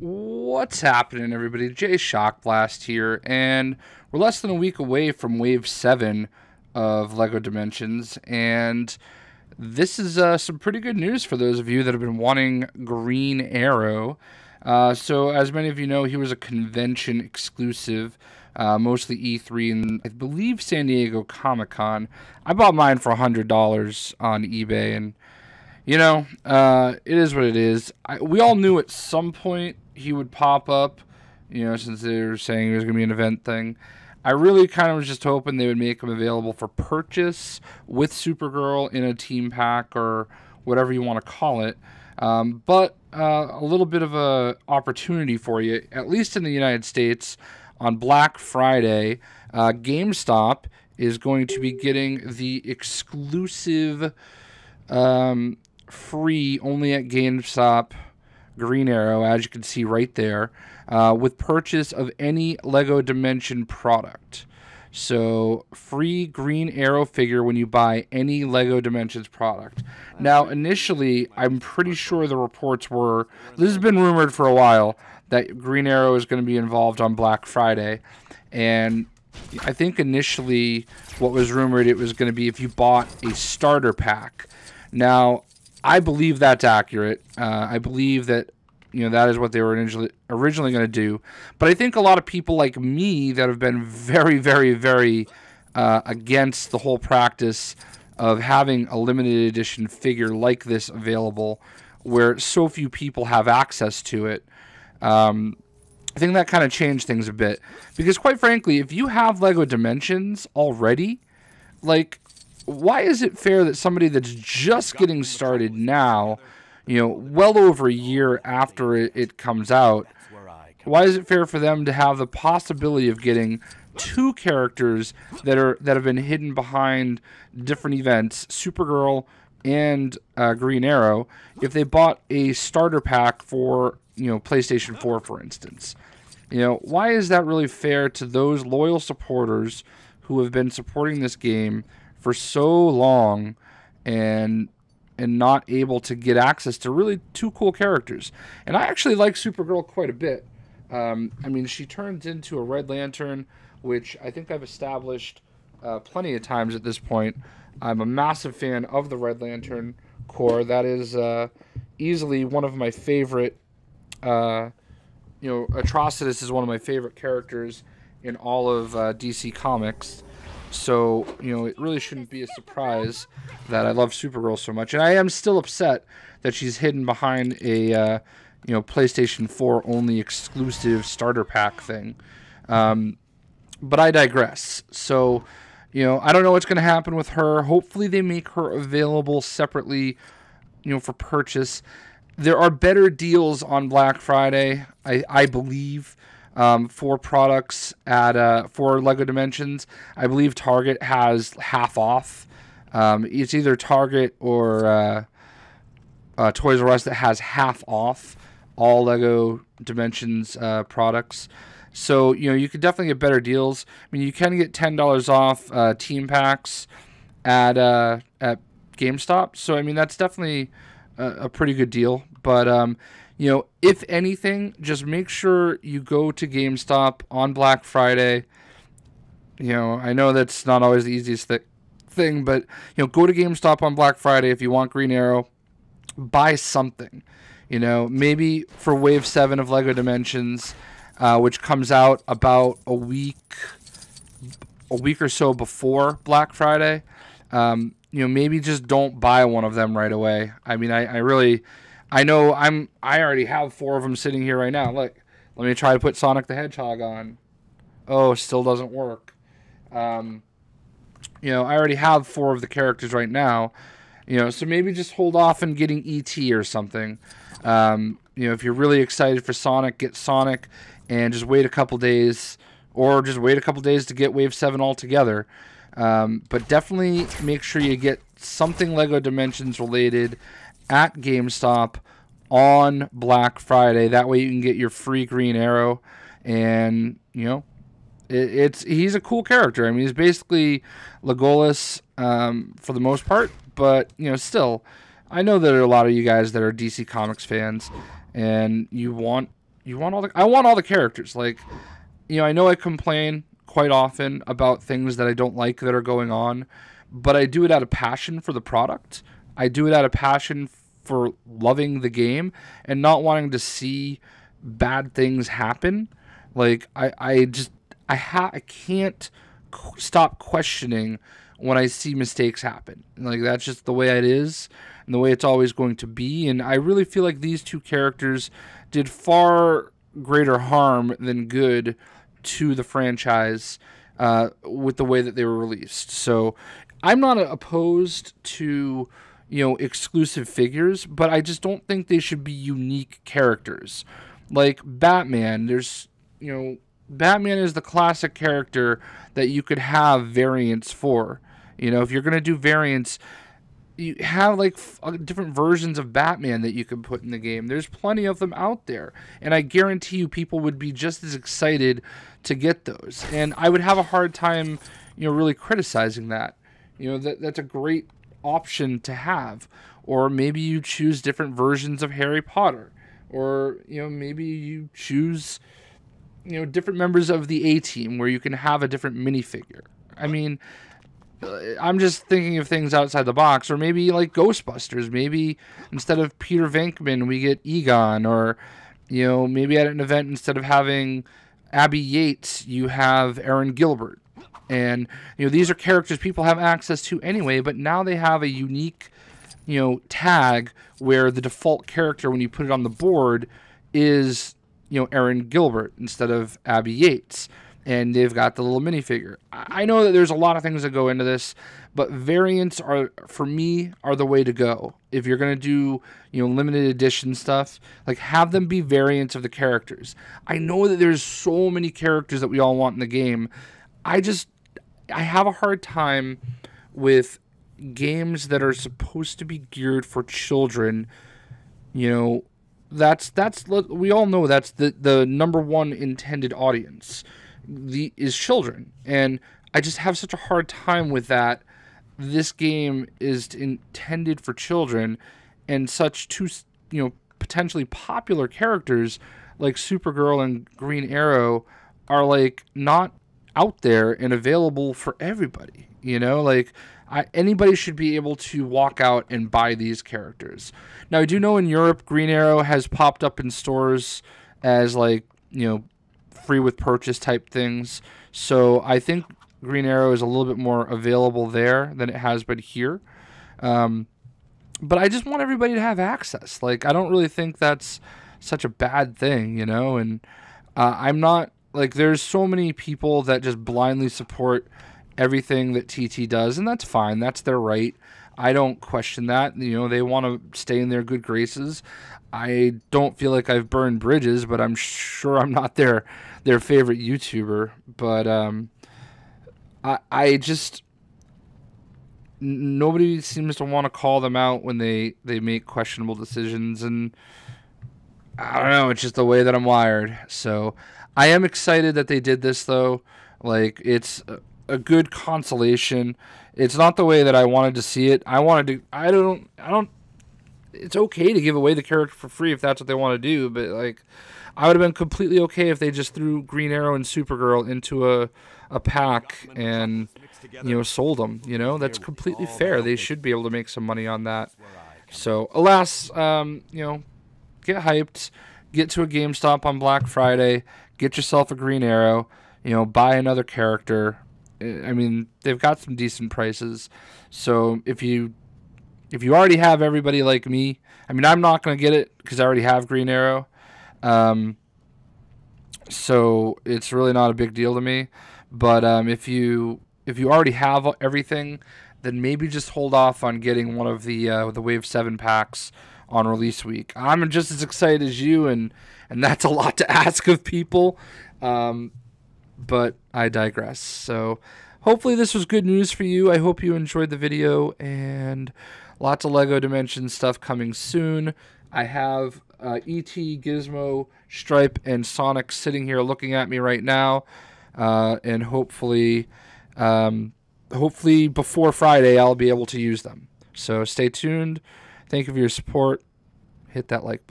What's happening, everybody? JayShockblast here, and we're less than a week away from Wave 7 of LEGO Dimensions, and this is some pretty good news for those of you that have been wanting Green Arrow. So, as many of you know, he was a convention exclusive, mostly E3 and I believe San Diego Comic-Con. I bought mine for $100 on eBay, and you know, it is what it is. We all knew at some point he would pop up, you know, since they were saying it was going to be an event thing. I really kind of was just hoping they would make him available for purchase with Supergirl in a team pack or whatever you want to call it. But a little bit of a opportunity for you, at least in the United States, on Black Friday. Gamestop is going to be getting the exclusive free only at GameStop Green Arrow, as you can see right there, with purchase of any LEGO Dimension product. So, free Green Arrow figure when you buy any LEGO Dimensions product. Now, initially, I'm pretty sure the reports were, this has been rumored for a while, that Green Arrow is going to be involved on Black Friday. And I think initially what was rumored, it was going to be if you bought a starter pack. Now, I believe that's accurate. I believe that, you know, that is what they were originally going to do. But I think a lot of people like me that have been very, very, very against the whole practice of having a limited edition figure like this available, where so few people have access to it. I think that kind of changed things a bit. Because quite frankly, if you have LEGO Dimensions already, like, why is it fair that somebody that's just getting started now, you know, well over a year after it comes out, why is it fair for them to have the possibility of getting two characters that have been hidden behind different events, Supergirl and Green Arrow, if they bought a starter pack for, you know, PlayStation 4, for instance? You know, why is that really fair to those loyal supporters who have been supporting this game for so long and not able to get access to really two cool characters? And I actually like Supergirl quite a bit. I mean, she turns into a Red Lantern, which I think I've established plenty of times at this point. I'm a massive fan of the Red Lantern Corps. That is easily one of my favorite, you know, Atrocitus is one of my favorite characters in all of DC Comics. So, you know, it really shouldn't be a surprise that I love Supergirl so much. And I am still upset that she's hidden behind a, you know, PlayStation 4 only exclusive starter pack thing. But I digress. So, you know, I don't know what's going to happen with her. Hopefully they make her available separately, you know, for purchase. There are better deals on Black Friday, I believe. For products at for LEGO Dimensions. I believe Target has half off. It's either Target or Toys R Us that has half off all LEGO Dimensions products. So, you know, you could definitely get better deals. I mean, you can get $10 off team packs at GameStop. So, I mean, that's definitely a pretty good deal. But you know, if anything, just make sure you go to GameStop on Black Friday. You know, I know that's not always the easiest thing, but, you know, go to GameStop on Black Friday if you want Green Arrow. Buy something. You know, maybe for Wave 7 of LEGO Dimensions, which comes out about a week or so before Black Friday. You know, maybe just don't buy one of them right away. I mean, I know I already have 4 of them sitting here right now. Look, let me try to put Sonic the Hedgehog on. Oh, still doesn't work. You know, I already have 4 of the characters right now. You know, so maybe just hold off on getting E.T. or something. You know, if you're really excited for Sonic, get Sonic and just wait a couple days. Or just wait a couple days to get Wave 7 altogether. But definitely make sure you get something LEGO Dimensions related at GameStop on Black Friday. That way you can get your free Green Arrow. And, you know, he's a cool character. I mean, he's basically Legolas for the most part. But, you know, still, I know there are a lot of you guys that are DC Comics fans. And you want you want I want all the characters. Like, I know I complain quite often about things that I don't like that are going on, but I do it out of passion for the product. I do it out of passion for loving the game and not wanting to see bad things happen. Like, I can't stop questioning when I see mistakes happen. Like, that's just the way it is and the way it's always going to be. And I really feel like these two characters did far greater harm than good to the franchise with the way that they were released. So I'm not opposed to, exclusive figures, but I just don't think they should be unique characters. Like Batman, Batman is the classic character that you could have variants for. If you're going to do variants, you have like different versions of Batman that you can put in the game. There's plenty of them out there, and I guarantee you people would be just as excited to get those. And I would have a hard time, really criticizing that. That's a great option to have. Or maybe you choose different versions of Harry Potter, or maybe you choose different members of the A-Team where you can have a different minifigure. I mean, I'm just thinking of things outside the box. Or maybe like Ghostbusters. Maybe instead of Peter Venkman, we get Egon. Or, maybe at an event, instead of having Abby Yates, you have Aaron Gilbert. And, these are characters people have access to anyway, but now they have a unique, tag where the default character, when you put it on the board, is, Aaron Gilbert instead of Abby Yates. And they've got the little minifigure. I know that there's a lot of things that go into this, but variants for me, are the way to go. If you're going to do, limited edition stuff, like, have them be variants of the characters. I know that there's so many characters that we all want in the game. I have a hard time with games that are supposed to be geared for children. That's we all know that's the number one intended audience is children, and I just have such a hard time with that. This game is intended for children, and such two potentially popular characters like Supergirl and Green Arrow are like not out there and available for everybody. Anybody should be able to walk out and buy these characters. Now, I do know in Europe, Green Arrow has popped up in stores as like, free with purchase type things. So I think Green Arrow is a little bit more available there than it has been here. But I just want everybody to have access. Like, I don't really think that's such a bad thing, and I'm not, like, there's so many people that just blindly support everything that TT does, and that's fine. That's their right. I don't question that. They want to stay in their good graces. I don't feel like I've burned bridges, but I'm sure I'm not their favorite YouTuber. But I just, nobody seems to want to call them out when they make questionable decisions, and I don't know, it's just the way that I'm wired. So I am excited that they did this, though. Like, it's a good consolation. It's not the way that I wanted to see it. I don't it's okay to give away the character for free if that's what they want to do, but like, I would have been completely okay if they just threw Green Arrow and Supergirl into a pack and sold them. That's completely fair. They should be able to make some money on that. So alas, get hyped, get to a GameStop on Black Friday, get yourself a Green Arrow, buy another character. I mean, they've got some decent prices. So if you already have everybody like me, I mean, I'm not going to get it because I already have Green Arrow. So it's really not a big deal to me. But if you already have everything, then maybe just hold off on getting one of the Wave 7 packs on release week. I'm just as excited as you, and that's a lot to ask of people. But I digress. So hopefully this was good news for you. I hope you enjoyed the video, and lots of LEGO Dimensions stuff coming soon. I have E.T., Gizmo, Stripe, and Sonic sitting here looking at me right now, and hopefully before Friday I'll be able to use them. So stay tuned. Thank you for your support. Hit that like button.